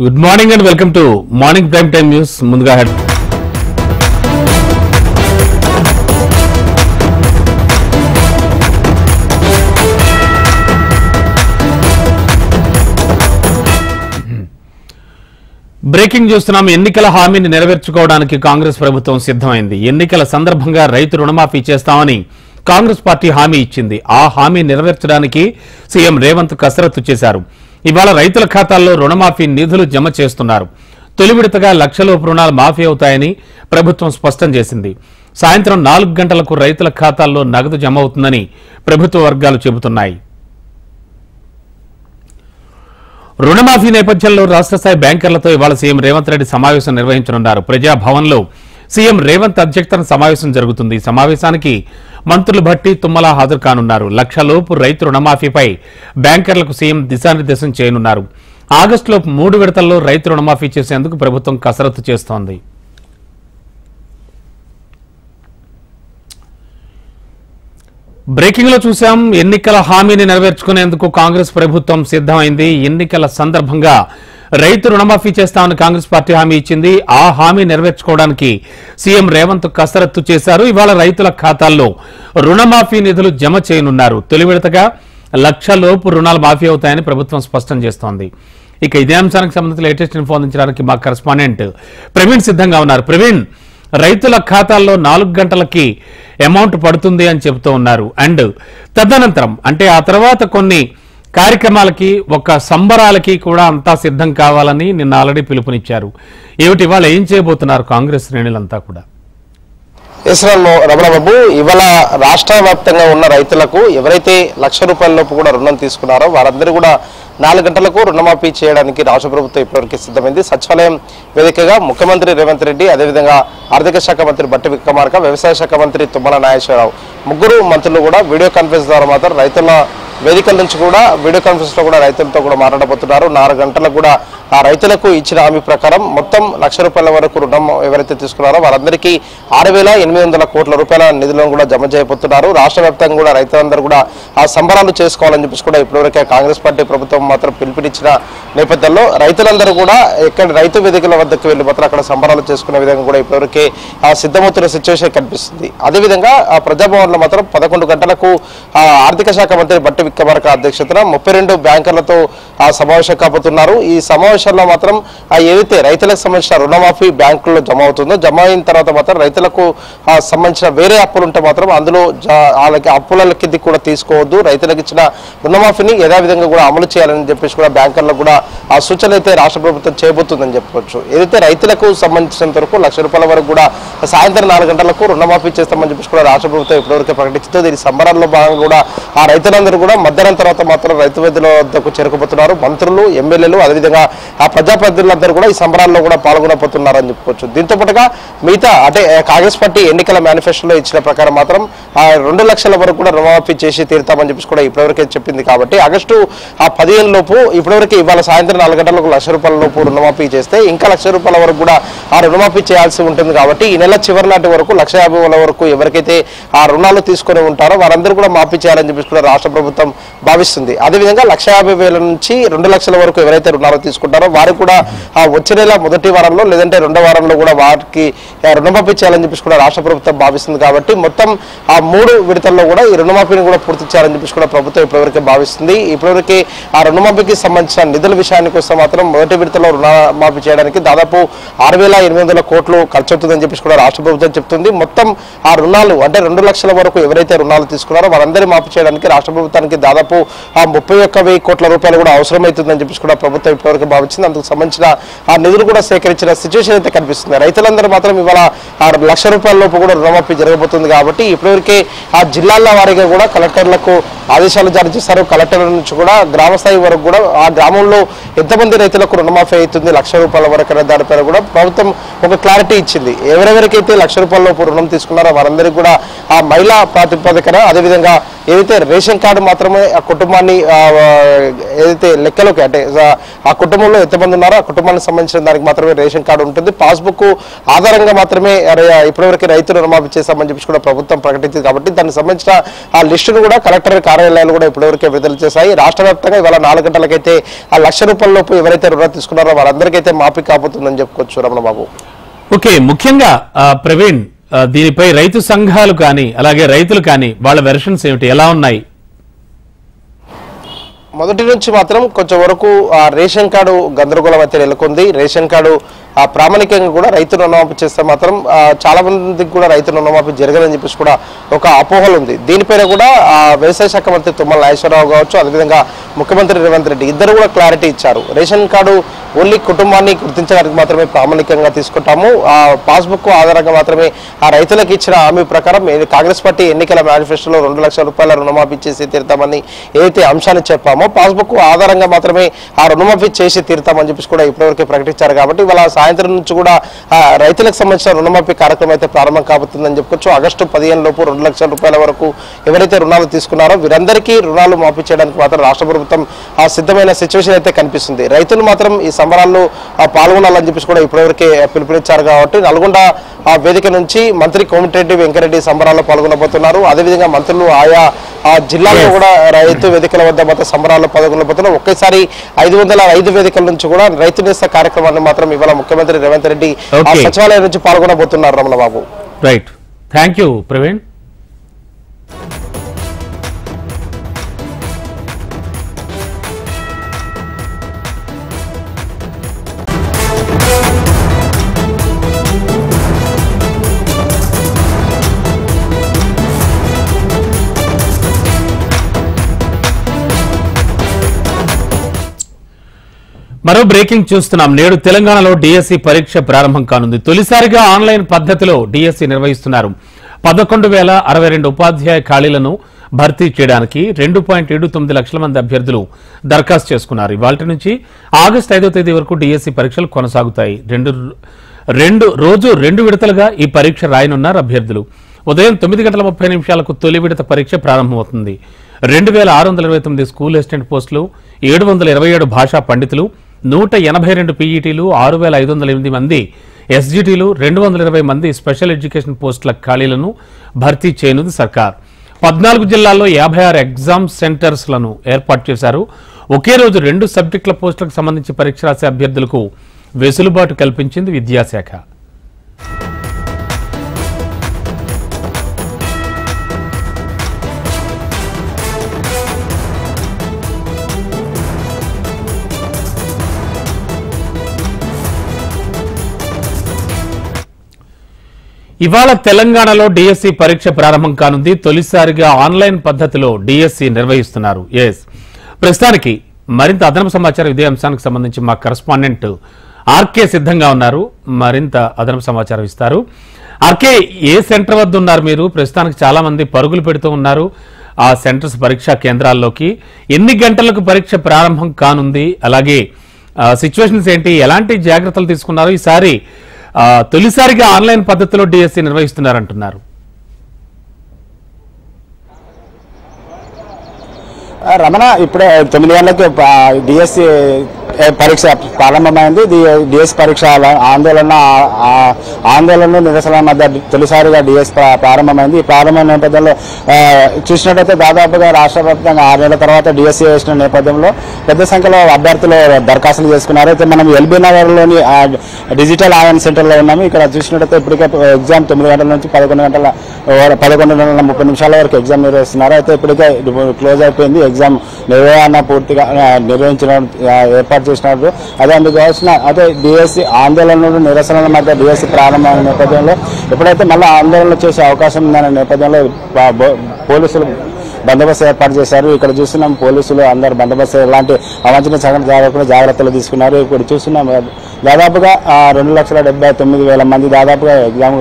Good morning and welcome to morning prime time news. ముందుగా head breaking చూస్తున్నాం. ఎన్నికల హామీని నెరవేర్చుకోవడానికి కాంగ్రెస్ ప్రభుత్వం సిద్ధమైంది. ఎన్నికల సందర్భంగా రైతు రుణమాఫీ చేస్తామని కాంగ్రెస్ పార్టీ హామీ ఇచ్చింది. ఆ హామీ నెరవేర్చడానికి సీఎం రేవంత్ కసరత్తు చేశారు. ఇవాళ రైతుల ఖాతాల్లో రుణమాఫీ నిధులు జమ చేస్తున్నారు. తొలి విడతగా లక్షలోపు రుణాలు మాఫీ అవుతాయని ప్రభుత్వం స్పష్టం చేసింది. సాయంత్రం 4 గంటలకు రైతుల ఖాతాల్లో నగదు జమ అవుతుందని ప్రభుత్వ వర్గాలు చెబుతున్నాయి. రుణమాఫీ నేపథ్యంలో రాష్ట్ర స్థాయి బ్యాంకర్లతో ఇవాళ సీఎం రేవంత్ రెడ్డి సమావేశం నిర్వహించనున్నారు. ప్రజాభవన్లో సీఎం రేవంత్ అధ్యక్షతన సమావేశం జరుగుతుంది. ఈ సమావేశానికి మంత్రులు భట్టి, తుమ్మల హాజరు కానున్నారు. లక్షలోపు రైతు రుణమాఫీపై బ్యాంకర్లకు సీఎం దిశానిర్దేశం చేయనున్నారు. ఆగస్టులోపు 3 విడతల్లో రైతు రుణమాఫీ చేసేందుకు ప్రభుత్వం కసరత్తు చేస్తోంది. బ్రేకింగ్ లో చూసాం. ఎన్నికల హామీని నెరవేర్చుకునేందుకు కాంగ్రెస్ ప్రభుత్వం సిద్ధమైంది. ఎన్నికల సందర్భంగా రైతు రుణమాఫీ చేస్తామని కాంగ్రెస్ పార్టీ హామీ ఇచ్చింది. ఆ హామీ నెరవేర్చుకోవడానికి సీఎం రేవంత్ కసరత్తు చేశారు. ఇవాళ రైతుల ఖాతాల్లో రుణమాఫీ నిధులు జమ చేయనున్నారు. తొలి విడతగా లక్షలోపు రుణాలు మాఫీ అవుతాయని ప్రభుత్వం స్పష్టం చేస్తోంది. ఇక ఇదే అంశానికి సంబంధించి లేటెస్ట్ ఇన్ఫో అందించడానికి మా కరెస్పాండెంట్ ప్రవీణ్ సిద్ధంగా ఉన్నారు. ప్రవీణ్, రైతుల ఖాతాల్లో 4 గంటలకి అమౌంట్ పడుతుంది అని చెబుతూ ఉన్నారు. అండ్ తదనంతరం అంటే ఆ తర్వాత కొన్ని కార్యక్రమాలకి, ఒక సంబరాలకి కూడా అంతా సిద్ధం కావాలని నిన్న ఆల్రెడీ పిలుపునిచ్చారు. ఏమిటి ఇవాళ ఏం చేయబోతున్నారు కాంగ్రెస్ శ్రేణులంతా కూడా? రమణబాబు, ఇవాళ రాష్ట్ర వ్యాప్తంగా ఉన్న రైతులకు ఎవరైతే ₹1,00,000 లోపు కూడా రుణం తీసుకున్నారో వారందరూ కూడా 4 గంటలకు రుణమాఫీ చేయడానికి రాష్ట్ర ప్రభుత్వం ఇప్పటివరకు సిద్ధమైంది. సచివాలయం వేదికగా ముఖ్యమంత్రి రేవంత్ రెడ్డి, అదేవిధంగా ఆర్థిక శాఖ మంత్రి బట్టి విక్రమార్క, వ్యవసాయ శాఖ మంత్రి తుమ్మల నాగేశ్వరరావు ముగ్గురు మంత్రులు కూడా వీడియో కాన్ఫరెన్స్ ద్వారా మాత్రం రైతుల వేదికల నుంచి కూడా వీడియో కాన్ఫరెన్స్ లో కూడా రైతులతో కూడా మాట్లాడబోతున్నారు. 4 గంటలకు కూడా ఆ రైతులకు ఇచ్చిన హామీ ప్రకారం మొత్తం ₹1,00,000 వరకు రుణం ఎవరైతే తీసుకున్నారో వారందరికీ 6,800 కోట్ల రూపాయల నిధులను కూడా జమ చేయబోతున్నారు. రాష్ట్ర వ్యాప్తంగా కూడా రైతులందరూ కూడా ఆ సంబరాలు చేసుకోవాలని చెప్పేసి కూడా ఇప్పటివరకే కాంగ్రెస్ పార్టీ ప్రభుత్వం మాత్రం పిలుపునిచ్చిన నేపథ్యంలో రైతులందరూ కూడా ఇక్కడ రైతు వేదికల వద్దకు వెళ్లి మాత్రం అక్కడ సంబరాలు చేసుకునే విధంగా కూడా ఇప్పటివరకే సిద్ధమవుతున్న సిచ్యువేషన్ కనిపిస్తుంది. అదేవిధంగా ఆ ప్రజాభవన్లో మాత్రం 11 గంటలకు ఆర్థిక శాఖ మంత్రి బట్టి విక్రమార్క అధ్యక్షతన 32 బ్యాంకర్లతో సమావేశం కాబోతున్నారు. ఈ సమావేశంలో మాత్రం ఏదైతే రైతులకు సంబంధించిన రుణమాఫీ బ్యాంకుల్లో జమ అవుతుందో, జమ అయిన తర్వాత మాత్రం రైతులకు సంబంధించిన వేరే అప్పులు ఉంటే మాత్రం అందులో వాళ్ళకి అప్పుల కింద కూడా తీసుకోవద్దు, రైతులకు ఇచ్చిన రుణమాఫీని యథావిధంగా కూడా అమలు చేయాలని చెప్పేసి కూడా బ్యాంకర్లకు కూడా ఆ సూచనలు అయితే రాష్ట్ర ప్రభుత్వం చేయబోతుందని చెప్పవచ్చు. ఏదైతే రైతులకు సంబంధించినంత వరకు ₹1,00,000 వరకు కూడా సాయంత్రం 4 గంటలకు రుణమాఫీ చేస్తామని చెప్పేసి కూడా రాష్ట్ర ప్రభుత్వం ఇప్పటివరకు ప్రకటించింది. దీని సంబరాల్లో భాగంగా కూడా ఆ రైతులందరూ కూడా మధ్యాహ్నం తర్వాత మాత్రం రైతు వేదికల వద్దకు చేరుకుపోతున్నారు. మంత్రులు, ఎమ్మెల్యేలు, అదేవిధంగా ఆ ప్రజాప్రతినిధులందరూ కూడా ఈ సంబరాల్లో కూడా పాల్గొనబోతున్నారని చెప్పుకోవచ్చు. దీంతో పాటుగా మిగతా అంటే కాంగ్రెస్ పార్టీ ఎన్నికల మేనిఫెస్టోలో ఇచ్చిన ప్రకారం మాత్రం 2 లక్షల వరకు కూడా రుణమాఫీ చేసి తీరుతామని చెప్పేసి కూడా ఇప్పటివరకే చెప్పింది. కాబట్టి ఆగస్టు 15 లోపు ఇప్పటివరకు ఇవాళ సాయంత్రం 4 గంటలకు ₹1,00,000 లోపు రుణమాఫీ చేస్తే ఇంకా ₹1,00,000 వరకు కూడా ఆ రుణమాఫీ చేయాల్సి ఉంటుంది. కాబట్టి ఈ నెల చివరి నాటి వరకు ₹1,50,000 వరకు ఎవరికైతే ఆ రుణాలు తీసుకుని ఉంటారో వారందరూ కూడా మాఫీ చేయాలని చెప్పేసి కూడా రాష్ట్ర ప్రభుత్వం భావిస్తుంది. అదేవిధంగా ₹1,50,000 నుంచి 2 లక్షల వరకు ఎవరైతే రుణాలు తీసుకుంటారో వారు కూడా వచ్చే నెల మొదటి వారంలో లేదంటే 2వ వారంలో కూడా వారికి రుణమాఫీ చేయాలని చెప్పేసి కూడా రాష్ట్ర ప్రభుత్వం భావిస్తుంది. కాబట్టి మొత్తం ఆ 3 విడతల్లో కూడా ఈ రుణమాఫీని కూడా పూర్తి చేయాలని చెప్పేసి కూడా ప్రభుత్వం ఇప్పటివరకే భావిస్తుంది. ఇప్పటివరకు ఆ రుణమాఫీకి సంబంధించిన నిధుల విషయానికి వస్తే మాత్రం మొదటి విడతలో రుణమాఫీ చేయడానికి దాదాపు 6,800 కోట్లు ఖర్చు అవుతుందని చెప్పేసి కూడా రాష్ట్ర ప్రభుత్వం చెప్తుంది. మొత్తం ఆ రుణాలు అంటే 2 లక్షల వరకు ఎవరైతే రుణాలు తీసుకున్నారో వారందరి మాఫీ చేయడానికి రాష్ట్ర ప్రభుత్వానికి దాదాపు 31,000 కోట్ల రూపాయలు కూడా అవసరమవుతుందని చెప్పేసి కూడా ప్రభుత్వం ఇప్పటివరకు భావించింది. అందుకు సంబంధించిన ఆ నిధులు కూడా సేకరించిన సిచ్యువేషన్ అయితే కనిపిస్తుంది. రైతులందరూ మాత్రం ఇవాళ ₹1,00,000 లోపు కూడా రుణమాఫీ జరగబోతుంది. కాబట్టి ఇప్పటివరకే ఆ జిల్లాల వారీగా కూడా కలెక్టర్లకు ఆదేశాలు జారీ చేశారు. కలెక్టర్ల నుంచి కూడా గ్రామ స్థాయి వరకు కూడా ఆ గ్రామంలో ఎంతమంది రైతులకు రుణమాఫీ అవుతుంది ₹1,00,000 వరకు అనే దానిపైన కూడా ప్రభుత్వం ఒక క్లారిటీ ఇచ్చింది. ఎవరెవరికైతే ₹1,00,000 లోపు రుణం తీసుకున్నారో వారందరికీ కూడా ఆ మహిళా ప్రాతిపదికన అదేవిధంగా ఏదైతే రేషన్ కార్డు మాత్రమే ఆ కుటుంబాన్ని ఏదైతే లెక్కలోకి అంటే ఆ కుటుంబంలో ఎంతమంది ఉన్నారో ఆ కుటుంబానికి సంబంధించిన దానికి మాత్రమే రేషన్ కార్డు ఉంటుంది. పాస్బుక్ ఆధారంగా మాత్రమే ఇప్పటివరకు రైతు రుణమాఫీ చేస్తామని చెప్పి కూడా ప్రభుత్వం ప్రకటించింది. కాబట్టి దానికి సంబంధించిన ఆ లిస్టును కూడా కలెక్టర్ కార్యాలయాలు కూడా ఇప్పటివరకే విడుదల చేశాయి. రాష్ట్ర వ్యాప్తంగా ఇవాళ 4 గంటలకైతే ఆ ₹1,00,000 లోపు ఎవరైతే రుణాలు తీసుకున్నారో వారందరికైతే మాఫీ కాబోతుందని చెప్పుకోవచ్చు రమణ బాబు. ఓకే, ముఖ్యంగా ప్రవీణ్, దీనిపై రైతు సంఘాలు కానీ అలాగే రైతులు కానీ వాళ్ళ వెర్షన్స్ ఏమిటి, ఎలా ఉన్నాయి? మొదటి నుంచి మాత్రం కొంచెం వరకు రేషన్ కార్డు గందరగోళం అయితే నెలకొంది. రేషన్ కార్డు ప్రామాణికంగా కూడా రైతు రుణమాఫీ చేస్తే మాత్రం చాలా మందికి కూడా రైతు రుణమాఫీ జరగదని చెప్పేసి కూడా ఒక అపోహలు ఉంది. దీనిపైన కూడా వ్యవసాయ శాఖ మంత్రి తుమ్మల నాగేశ్వరరావు కావచ్చు, అదేవిధంగా ముఖ్యమంత్రి రేవంత్ రెడ్డి ఇద్దరు కూడా క్లారిటీ ఇచ్చారు. రేషన్ కార్డు ఓన్లీ కుటుంబాన్ని గుర్తించడానికి మాత్రమే ప్రామాణికంగా తీసుకుంటాము, పాస్బుక్ ఆధారంగా మాత్రమే ఆ రైతులకు ఇచ్చిన హామీ ప్రకారం కాంగ్రెస్ పార్టీ ఎన్నికల మేనిఫెస్టోలో ₹2,00,000 రుణమాఫీ చేసి తీరుతామని ఏదైతే అంశాన్ని చెప్పామో పాస్బుక్ ఆధారంగా మాత్రమే ఆ రుణమాఫీ చేసి తీరుతామని చెప్పేసి కూడా ఇప్పటివరకు ప్రకటించారు. కాబట్టి ఇవాళ సాయంత్రం నుంచి కూడా రైతులకు సంబంధించిన రుణమాఫీ కార్యక్రమం అయితే ప్రారంభం కాబోతుందని చెప్పుకోవచ్చు. ఆగస్టు 15 లోపు ₹2,00,000 వరకు ఎవరైతే రుణాలు తీసుకున్నారో వీరందరికీ రుణాలు మాఫీ చేయడానికి మాత్రం రాష్ట్ర ప్రభుత్వం సిద్ధమైన సిచ్యువేషన్ అయితే కనిపిస్తుంది. రైతులు మాత్రం ఈ సంబరాల్లో పాల్గొనాలని చెప్పేసి కూడా ఇప్పటివరకే పిలుపునిచ్చారు. కాబట్టి నల్గొండ వేదిక నుంచి మంత్రి కోమటిరెడ్డి వెంకరెడ్డి సంబరాల్లో పాల్గొనబోతున్నారు. అదేవిధంగా మంత్రులు ఆయా జిల్లాల్లో కూడా రైతు వేదికల వద్ద మొత్తం సంబరాల్లో పాల్గొనబోతున్నారు. ఒకేసారి 505 వేదికల నుంచి కూడా రైతు నేస్త కార్యక్రమాన్ని మాత్రం ఇవాళ ముఖ్యమంత్రి రేవంత్ రెడ్డి సచివాలయం నుంచి పాల్గొనబోతున్నారు Ramana Babu. Right, thank you Praveen. మరో బ్రేకింగ్ చూస్తున్నాం. నేడు తెలంగాణలో డిఎస్సి పరీక్ష ప్రారంభం కానుంది. తొలిసారిగా ఆన్లైన్ పద్ధతిలో డిఎస్సి నిర్వహిస్తున్నారు. 11,062 ఉపాధ్యాయ ఖాళీలను భర్తీ చేయడానికి 2.79 లక్షల మంది అభ్యర్థులు దరఖాస్తు చేసుకున్నారు. ఇవాళ నుంచి ఆగస్టు 5వ తేదీ వరకు డిఎస్సి పరీక్షలు కొనసాగుతాయి. రోజు 2 విడతలుగా ఈ పరీక్ష రాయనున్నారు అభ్యర్థులు. ఉదయం 9:30 తొలి విడత పరీక్ష ప్రారంభమవుతుంది. 2,629 స్కూల్ అసిస్టెంట్ పోస్టులు, 727 భాషా పండితులు, 182 పీఈటీలు, 6,508 మంది ఎస్జిటీలు, 220 మంది స్పెషల్ ఎడ్యుకేషన్ పోస్టుల ఖాళీలను భర్తీ చేయనుంది సర్కార్. 14 జిల్లాల్లో 56 ఎగ్జామ్ సెంటర్స్లను ఏర్పాటు చేశారు. ఒకే రోజు 2 సబ్జెక్టుల పోస్టులకు సంబంధించి పరీక్ష రాసే అభ్యర్థులకు వెసులుబాటు కల్పించింది విద్యాశాఖ. ఇవాళ తెలంగాణలో డిఎస్సి పరీక్ష ప్రారంభం కానుంది. తొలిసారిగా ఆన్లైన్ పద్ధతిలో డిఎస్సి నిర్వహిస్తున్నారు. ప్రస్తుతానికి మరింత అదనపు సమాచారం ఇదే అంశానికి సంబంధించి మా కరెస్పాండెంట్ ఆర్కే సిద్ధంగా ఉన్నారు. మరింత అదనపు సమాచారం ఇస్తారు. ఆర్కే, ఏ సెంటర్ వద్ద ఉన్నారు మీరు? ప్రస్తుతానికి చాలా మంది పరుగులు పెడుతూ ఉన్నారు ఆ సెంటర్స్ పరీక్షా కేంద్రాల్లోకి. ఎన్ని గంటలకు పరీక్ష ప్రారంభం కానుంది? అలాగే సిచ్యువేషన్స్ ఏంటి? ఎలాంటి జాగ్రత్తలు తీసుకున్నారు? ఈసారి తొలిసారిగా ఆన్లైన్ పద్ధతిలో డిఎస్సి నిర్వహిస్తున్నారంటున్నారు. రమణ, ఇప్పుడే 9 గంటలకి డిఎస్సి పరీక్ష ప్రారంభమైంది. డిఎస్ పరీక్ష ఆందోళన నిరసన మధ్య తొలిసారిగా డిఎస్ ప్రారంభమైంది. ఈ ప్రారంభమైన నేపథ్యంలో చూసినట్టయితే దాదాపుగా రాష్ట్ర వ్యాప్తంగా 6 నెలల తర్వాత డిఎస్సి వేసిన నేపథ్యంలో పెద్ద సంఖ్యలో అభ్యర్థులు దరఖాస్తులు చేసుకున్నారు. అయితే మనం ఎల్బీ నగర్లోని డిజిటల్ ఆన్లైన్ సెంటర్లో ఉన్నాము. ఇక్కడ చూసినట్టయితే ఇప్పటికే ఎగ్జామ్ 9 గంటల నుంచి 11:30 వరకు ఎగ్జామ్ నిర్వహిస్తున్నారు. అయితే ఇప్పటికే క్లోజ్ అయిపోయింది. ఎగ్జామ్ నిర్వహణ పూర్తిగా నిర్వహించడం ఏర్పాటు చేసినారు. అదే అందుకు కావాల్సిన అదే డిఎస్సి ఆందోళనలు నిరసనల మధ్య డిఎస్సి ప్రారంభమైన నేపథ్యంలో ఎప్పుడైతే మళ్ళీ ఆందోళన చేసే అవకాశం ఉందనే నేపథ్యంలో పోలీసులు బందోబస్తు ఏర్పాటు చేశారు. ఇక్కడ చూస్తున్నాం పోలీసులు అందరు బందోబస్తు ఎలాంటి అవాంఛనీయ సంఘటన జరగకుండా జాగ్రత్తలు తీసుకున్నారు. ఇప్పుడు చూస్తున్నాం దాదాపుగా 2,79,000 మంది దాదాపుగా ఎగ్జామ్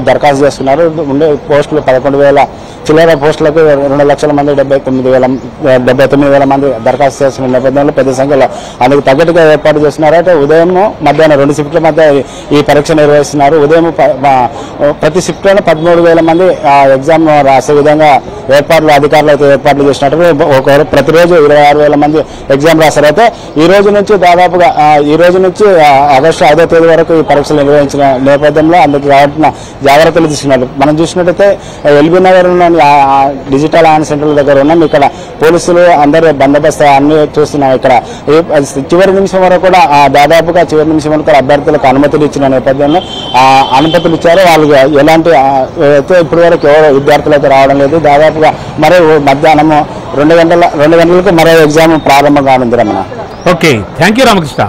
దరఖాస్తు చేసుకున్నారు. ఉండే పోస్టులు 11,000 చిల్లర పోస్టులకు 2,00,000 మంది 79,000 మంది దరఖాస్తు చేస్తున్న నేపథ్యంలో పెద్ద సంఖ్యలో అందుకు తగ్గట్టుగా ఏర్పాటు చేస్తున్నారు. అయితే ఉదయం మధ్యాహ్నం 2 షిఫ్ట్ల మధ్య ఈ పరీక్ష నిర్వహిస్తున్నారు. ఉదయం ప్రతి షిఫ్ట్లోనే 13,000 మంది ఎగ్జామ్ రాసే విధంగా అధికారులు అయితే ఏర్పాట్లు చేసినట్టు ప్రతిరోజు 26,000 మంది ఎగ్జామ్ రాశారు. అయితే ఈ రోజు నుంచి దాదాపుగా ఆగస్టు 5వ తేదీ వరకు ఈ పరీక్షలు నిర్వహించిన నేపథ్యంలో అందుకు కావాల్సిన జాగ్రత్తలు తీసుకున్నారు. మనం చూసినట్టయితే ఎల్బీ నగర్లోని డిజిటల్ హ్యాండ్ సెంటర్ దగ్గర ఉన్నాం. ఇక్కడ పోలీసులు అందరూ బందోబస్తు అన్ని చూస్తున్నాం. ఇక్కడ చివరి నిమిషం వరకు కూడా దాదాపుగా చివరి నిమిషం వరకు అభ్యర్థులకు అనుమతులు ఇచ్చిన నేపథ్యంలో అనుమతులు ఇచ్చారు. వాళ్ళకి ఎలాంటి అయితే ఇప్పటి వరకు ఎవరు విద్యార్థులు అయితే రావడం లేదు. దాదాపుగా మరో మధ్యాహ్నం 2 గంటలకు మరో ఎగ్జామ్ ప్రారంభం కానుంది. Ramana. Okay, thank you Ramakrishna.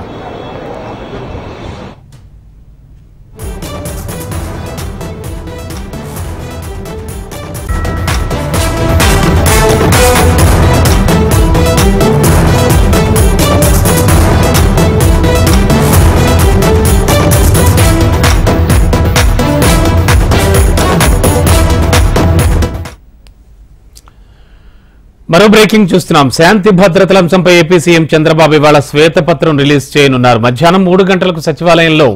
మరో బ్రేకింగ్ చూస్తున్నాం. శాంతి భద్రతల అంశంపై ఏపీ సీఎం చంద్రబాబు ఇవాళ శ్వేతపత్రం రిలీజ్ చేయనున్నారు. మధ్యాహ్నం 3 గంటలకు సచివాలయంలో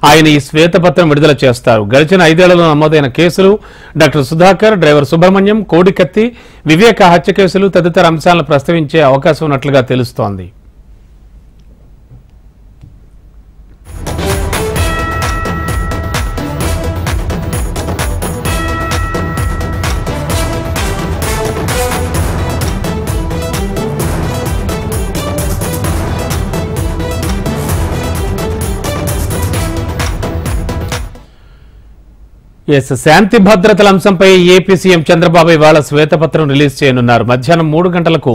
ఆయన ఈ శ్వేతపత్రం విడుదల చేస్తారు. గడిచిన 5 ఏళ్లలో నమోదైన కేసులు, డాక్టర్ సుధాకర్, డ్రైవర్ సుబ్రహ్మణ్యం, కోడికత్తి, వివేక హత్య కేసులు తదితర అంశాలను ప్రస్తావించే అవకాశం ఉన్నట్లుగా తెలుస్తోంది. శాంతి భద్రతల అంశంపై ఏపీ సీఎం చంద్రబాబు ఇవాళ శ్వేతపత్రం రిలీజ్ చేయనున్నారు. మధ్యాహ్నం 3 గంటలకు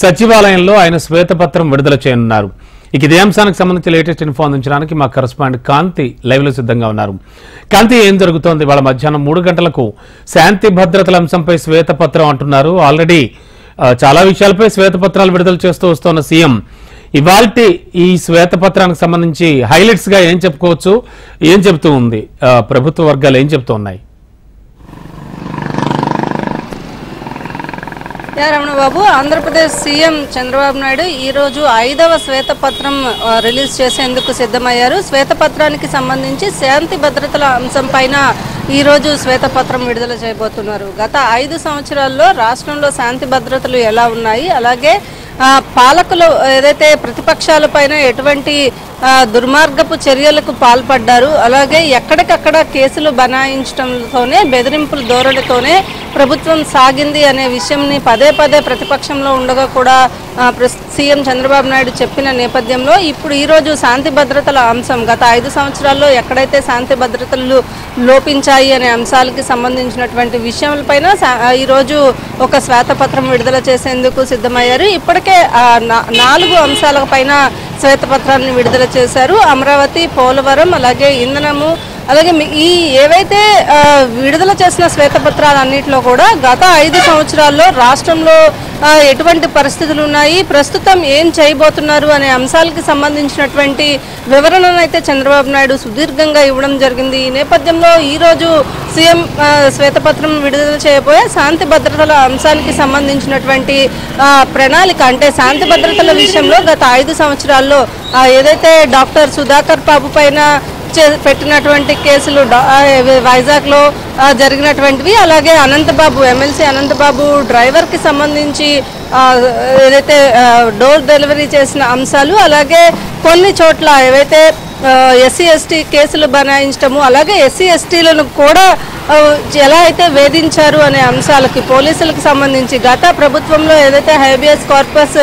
సచివాలయంలో ఆయన శ్వేతపత్రం విడుదల చేయనున్నారు. ఇక ఇదే అంశానికి సంబంధించి లేటెస్ట్ ఇన్ఫో అందించడానికి మా కరెస్పాండెంట్ కాంతి లైవ్ లో సిద్ధంగా ఉన్నారు. కాంతి, ఏం జరుగుతోంది? ఇవాళ మధ్యాహ్నం 3 గంటలకు శాంతి భద్రతల అంశంపై శ్వేతపత్రం అంటున్నారు. ఆల్రెడీ చాలా విషయాలపై శ్వేతపత్రాలు విడుదల చేస్తూ వస్తున్న సీఎం ఇవాల్టి ఈ శ్వేతపత్రానికి సంబంధించి హైలైట్స్ గా ఏం చెప్పుకోవచ్చు, ఏం చెబుతూ ఉంది ప్రభుత్వ వర్గాలు, ఏం చెబుతూ ఉన్నాయి? రమణ బాబు, ఆంధ్రప్రదేశ్ సీఎం చంద్రబాబు నాయుడు ఈ రోజు 5వ శ్వేతపత్రం రిలీజ్ చేసేందుకు సిద్ధమయ్యారు. శ్వేతపత్రానికి సంబంధించి శాంతి భద్రతల అంశం పైన ఈ రోజు శ్వేతపత్రం విడుదల చేయబోతున్నారు. గత 5 సంవత్సరాల్లో రాష్ట్రంలో శాంతి భద్రతలు ఎలా ఉన్నాయి, అలాగే పాలకులు ఏదైతే ప్రతిపక్షాలపైన ఎటువంటి దుర్మార్గపు చర్యలకు పాల్పడ్డారు, అలాగే ఎక్కడికక్కడ కేసులు బనాయించడంతోనే, బెదిరింపుల ధోరణితోనే ప్రభుత్వం సాగింది అనే విషయంని పదే పదే ప్రతిపక్షంలో ఉండగా కూడా సీఎం చంద్రబాబు నాయుడు చెప్పిన నేపథ్యంలో ఇప్పుడు ఈరోజు శాంతి భద్రతల అంశం, గత 5 సంవత్సరాల్లో ఎక్కడైతే శాంతి భద్రతలు లోపించాయి అనే అంశాలకి సంబంధించినటువంటి విషయాలపైన ఈరోజు ఒక శ్వేతపత్రం విడుదల చేసేందుకు సిద్ధమయ్యారు. ఇప్పటికే 4 అంశాలపైన శ్వేతపత్రాన్ని విడుదల చేశారు. అమరావతి, పోలవరం, అలాగే ఇంధనము, అలాగే ఈ ఏవైతే విడుదల చేసిన శ్వేతపత్రాలన్నింటిలో కూడా గత 5 సంవత్సరాల్లో రాష్ట్రంలో ఎటువంటి పరిస్థితులు ఉన్నాయి, ప్రస్తుతం ఏం చేయబోతున్నారు అనే అంశాలకి సంబంధించినటువంటి వివరణను అయితే చంద్రబాబు నాయుడు సుదీర్ఘంగా ఇవ్వడం జరిగింది. ఈ నేపథ్యంలో ఈరోజు సీఎం శ్వేతపత్రం విడుదల చేయబోయే శాంతి భద్రతల అంశానికి సంబంధించినటువంటి ప్రణాళిక, అంటే శాంతి భద్రతల విషయంలో గత 5 సంవత్సరాల్లో ఏదైతే డాక్టర్ సుధాకర్ బాబు పైన పెట్టినటువంటి కేసులు, వైజాగ్లో జరిగినటువంటివి, అలాగే అనంతబాబు, ఎమ్మెల్సీ అనంతబాబు డ్రైవర్కి సంబంధించి ఏదైతే డోర్ డెలివరీ చేసిన అంశాలు, అలాగే కొన్ని చోట్ల ఏవైతే ఎస్సీ ఎస్టీ కేసులు బనాయించడము, అలాగే ఎస్సీ ఎస్టీలను కూడా ఎలా అయితే వేధించారు అనే అంశాలకి పోలీసులకు సంబంధించి గత ప్రభుత్వంలో ఏదైతే హేబియస్ కార్పస్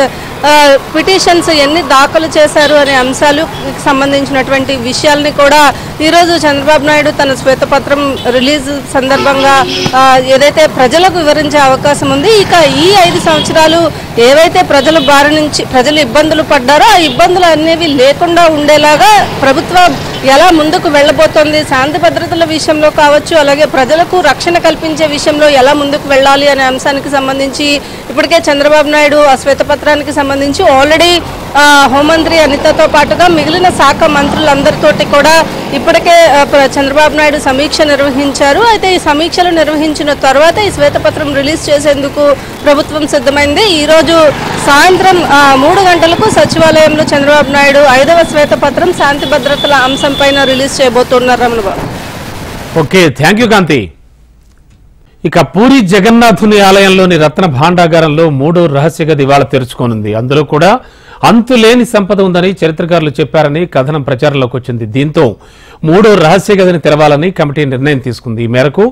పిటిషన్స్ ఎన్ని దాఖలు చేశారు అనే అంశాలకు సంబంధించినటువంటి విషయాల్ని కూడా ఈరోజు చంద్రబాబు నాయుడు తన శ్వేతపత్రం రిలీజ్ సందర్భంగా ఏదైతే ప్రజలకు వివరించే అవకాశం ఉంది. ఇక ఈ 5 సంవత్సరాలు ఏవైతే ప్రజల బారి నుంచి ప్రజలు ఇబ్బందులు పడ్డారో ఆ ఇబ్బందులు అనేవి లేకుండా ఉండేలాగా ప్రభుత్వం ఎలా ముందుకు వెళ్ళబోతోంది, శాంతి భద్రతల విషయంలో కావచ్చు, అలాగే ప్రజలకు రక్షణ కల్పించే విషయంలో ఎలా ముందుకు వెళ్ళాలి అనే అంశానికి సంబంధించి ఇప్పటికే చంద్రబాబు నాయుడు ఆ శ్వేతపత్రానికి సంబంధించి ఆల్రెడీ హోంమంత్రి అనితతో పాటుగా మిగిలిన శాఖ మంత్రులందరితోటి కూడా ఇప్పటికే చంద్రబాబు నాయుడు సమీక్ష నిర్వహించారు. అయితే ఈ సమీక్షలు నిర్వహించిన తర్వాత ఈ శ్వేతపత్రం రిలీజ్ చేసేందుకు ప్రభుత్వం సిద్ధమైంది. ఈరోజు సాయంత్రం 3 గంటలకు సచివాలయంలో చంద్రబాబు నాయుడు 5వ శ్వేతపత్రం శాంతి భద్రతల అంశం పైన రిలీజ్ చేయబోతున్నారు. రమణబాబు. ఓకే, థ్యాంక్ యూ కాంతి. ఇక పూరి జగన్నాథుని ఆలయంలోని రత్న భాండాగారంలో 3వ రహస్య గది ఇవాళ తెరుచుకోనుంది. అందులో కూడా అంతులేని సంపద ఉందని చరిత్రకారులు చెప్పారని కథనం ప్రచారంలోకి వచ్చింది. దీంతో మూడో రహస్య గదిని తెరవాలని కమిటీ నిర్ణయం తీసుకుంది. ఈ మేరకు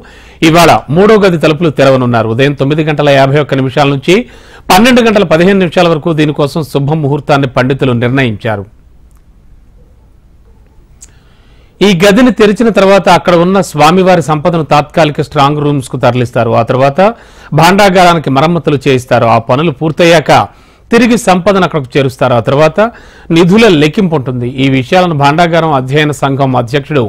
ఇవాళ మూడో గది తలుపులు తెరవనున్నారు. ఉదయం 9:51 నుంచి 12:15 వరకు దీనికోసం శుభ ముహూర్తాన్ని పండితులు నిర్ణయించారు. ఈ గదిని తెరిచిన తర్వాత అక్కడ ఉన్న స్వామివారి సంపదను తాత్కాలిక స్ట్రాంగ్ రూమ్స్ కు తరలిస్తారు. ఆ తర్వాత భాండాగారానికి మరమ్మతులు చేయిస్తారు. ఆ పనులు పూర్తయ్యాక తిరిగి సంపదను అక్కడికి చేరుస్తారు. ఆ తర్వాత నిధుల లెక్కింపు ఉంటుంది. ఈ విషయాలను భాండాగారం అధ్యయన సంఘం అధ్యక్షుడు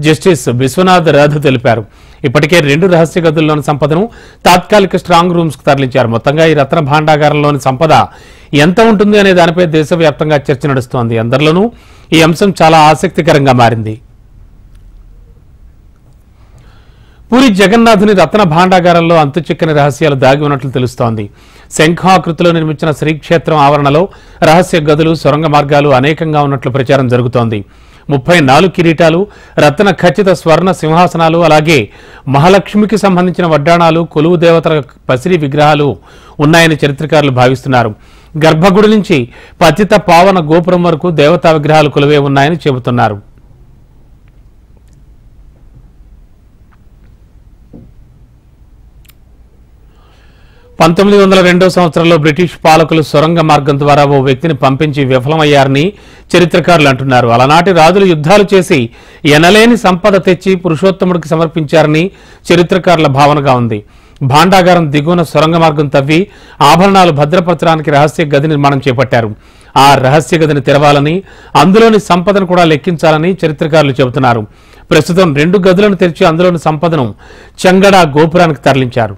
జస్టిస్ విశ్వనాథ్ రాథ్ తెలిపారు. ఇప్పటికే 2 రహస్య గదుల్లోని సంపదను తాత్కాలిక స్ట్రాంగ్ రూమ్స్ కు తరలించారు. మొత్తంగా ఈ రత్న భాండాగారంలోని సంపద ఎంత ఉంటుంది అనే దానిపై దేశవ్యాప్తంగా చర్చ నడుస్తోంది. అందరిలోనూ ఈ అంశం చాలా ఆసక్తికరంగా మారింది. పూరి జగన్నాథుని రత్న భాండాగారంలో అంతుచిక్కని రహస్యాలు దాగి ఉన్నట్లు తెలుస్తోంది. శంఖాకృతిలో నిర్మించిన శ్రీక్షేత్రం ఆవరణలో రహస్య గదులు, సొరంగ మార్గాలు అనేకంగా ఉన్నట్లు ప్రచారం జరుగుతోంది. 34 కిరీటాలు, రత్న ఖచ్చిత స్వర్ణ సింహాసనాలు, అలాగే మహాలక్ష్మికి సంబంధించిన వడ్డాణాలు, కొలువు దేవతల పసిరి విగ్రహాలు ఉన్నాయని చరిత్రకారులు భావిస్తున్నారు. గర్భగుడి నుంచి పతిత పావన గోపురం వరకు దేవతా విగ్రహాలు కొలువే ఉన్నాయని చెబుతున్నారు. 1902 సంవత్సరంలో బ్రిటిష్ పాలకులు సొరంగ మార్గం ద్వారా ఓ వ్యక్తిని పంపించి విఫలమయ్యారని చరిత్రకారులు అంటున్నారు. అలనాటి రాజులు యుద్ధాలు చేసి ఎనలేని సంపద తెచ్చి పురుషోత్తముడికి సమర్పించారని చరిత్రకారుల భావనగా ఉంది. భాండాగారం దిగువన సొరంగ మార్గం తవ్వి ఆభరణాలు భద్రపరచడానికి రహస్య గది నిర్మాణం చేపట్టారు. ఆ రహస్య గదిని తెరవాలని, అందులోని సంపదను కూడా లెక్కించాలని చరిత్రకారులు చెబుతున్నారు. ప్రస్తుతం 2 గదులను తెరిచి అందులోని సంపదను చంగడా గోపురానికి తరలించారు.